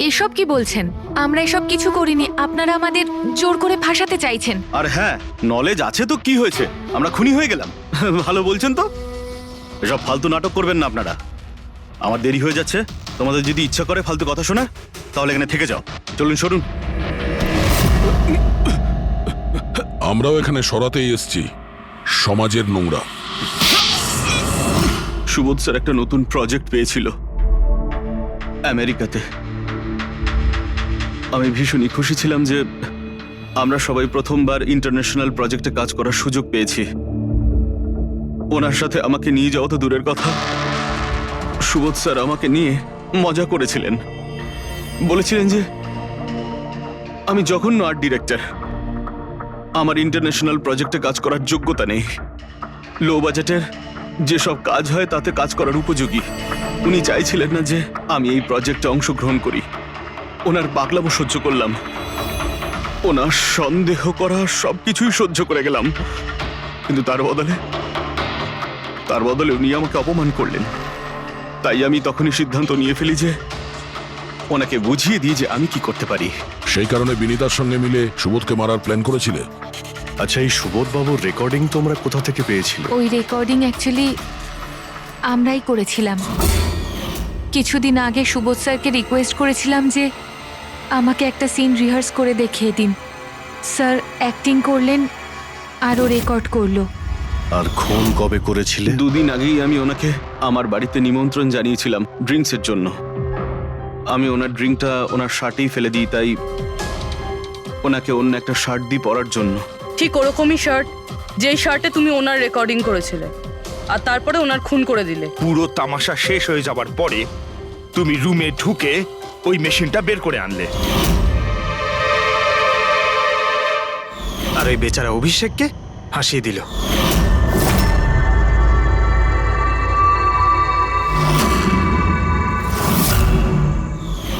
এসব কি বলছেন? আমরা এসব কিছু করিনি। আপনারা আমাদের জোর করে ফাঁসাতে চাইছেন। আর হ্যাঁ, নলেজ আছে তো কি হয়েছে, আমরা খুনি হয়ে গেলাম। ভালো বলছেন তো। এসব ফালতু নাটক করবেন না আপনারা। আমার দেরি হয়ে যাচ্ছে। তোমাদের যদি ইচ্ছা করে ফালতু কথা শোনার, তাহলে এখানে থেকে যাও। চলুন সরুন। আমরাও এখানে সরাতেই এসছি সমাজের নোংরা। সুবোধ স্যার একটা নতুন প্রজেক্ট পেয়েছিল আমেরিকাতে। আমি ভীষণই খুশি ছিলাম যে আমরা সবাই প্রথমবার ইন্টারন্যাশনাল প্রজেক্টে কাজ করার সুযোগ পেয়েছি। ওনার সাথে আমাকে নিয়ে যাওয়া তো দূরের কথা, সুবোধ স্যার আমাকে নিয়ে মজা করেছিলেন। বলেছিলেন যে আমি জঘন্য আর্ট ডিরেক্টর, আমার ইন্টারন্যাশনাল প্রজেক্টে কাজ করার যোগ্যতা নেই, লো বাজেটের যেসব কাজ হয় তাতে কাজ করার উপযোগী। উনি চাইছিলেন না যে আমি এই প্রজেক্টে অংশগ্রহণ করি। ওনার পাগলামো সহ্য করলাম, ওনার সন্দেহ করা সবকিছুই সহ্য করে গেলাম। কিন্তু তার বদলে উনি আমাকে অপমান করলেন। তাই আমি তখনই সিদ্ধান্ত নিয়ে ফেলি যে ওনাকে বুঝিয়ে দিই যে আমি কি করতে পারি। সেই কারণে বিনীতার সঙ্গে মিলে সুবোধকে মারার প্ল্যান করেছিলে। আচ্ছা, এই সুবোধ বাবুর রেকর্ডিং তোমরা কোথা থেকে পেয়েছিলে? ওই রেকর্ডিং অ্যাকচুয়ালি আমরাই করেছিলাম। কিছুদিন আগে সুবোধ স্যারকে রিকোয়েস্ট করেছিলাম যে আমাকে একটা সিন রিহার্স করে দেখিয়ে দিন। স্যার অ্যাক্টিং করলেন আর ও রেকর্ড করলো। আর খুন কবে করেছিলে? 2 দিন আগেই আমি ওনাকে আমার বাড়িতে নিমন্ত্রণ জানিয়েছিলাম ড্রিঙ্কসের জন্য। আমি ওনার ড্রিঙ্কটা ওনার শার্টেই ফেলে দিই, তাই ওনাকে অন্য একটা শার্ট দিই পরার জন্য। ঠিক ওরকমই শার্ট যেই শার্টে তুমি ওনার রেকর্ডিং করেছিলে, আর তারপরে ওনার খুন করে দিলে। পুরো তামাশা শেষ হয়ে যাবার পরে তুমি রুমে ঢুকে ওই মেশিনটা বের করে আনলে। আর ওই বেচারা অভিষেককে ফাঁসিয়ে দিল।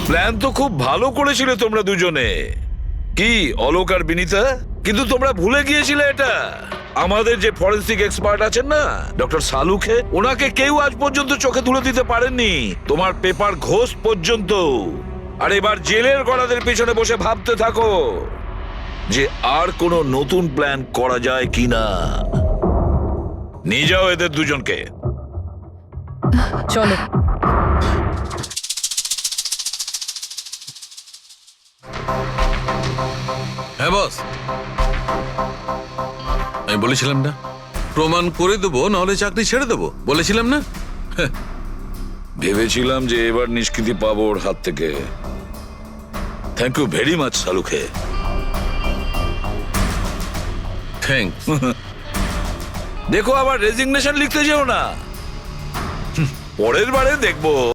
প্ল্যান তো খুব ভালো করেছিলে তোমরা দুজনে, কি অলোক আর বিনীতা, কিন্তু তোমরা ভুলে গিয়েছিলে এটা। আমাদের যে ফরেন্সিক এক্সপার্ট আছেন না, ডক্টর সালুখে, ওনাকে কেউ আজ পর্যন্ত চোখে তুলে দিতে পারেননি, তোমার পেপার ঘোষ পর্যন্ত। আর এবার জেলের গলাদের পিছনে বসে ভাবতে থাকো যে আর কোনো নতুন প্ল্যান করা যায় কিনা। নিয়ে যাও এদের দুজনকে। চলো। হ্যাঁ বস, আমি বলেছিলাম না প্রমাণ করে দেবো, নাহলে চাকরি ছেড়ে দেবো, বলেছিলাম না? ভেবেছিলাম যে এবার নিষ্কৃতি পাবো ওর হাত থেকে। থ্যাংক ইউ ভেরি মাচ সালুখে। থ্যাংকস। দেখো আবার রেজিগনেশন লিখতে যেও না, পরের বারে দেখবো।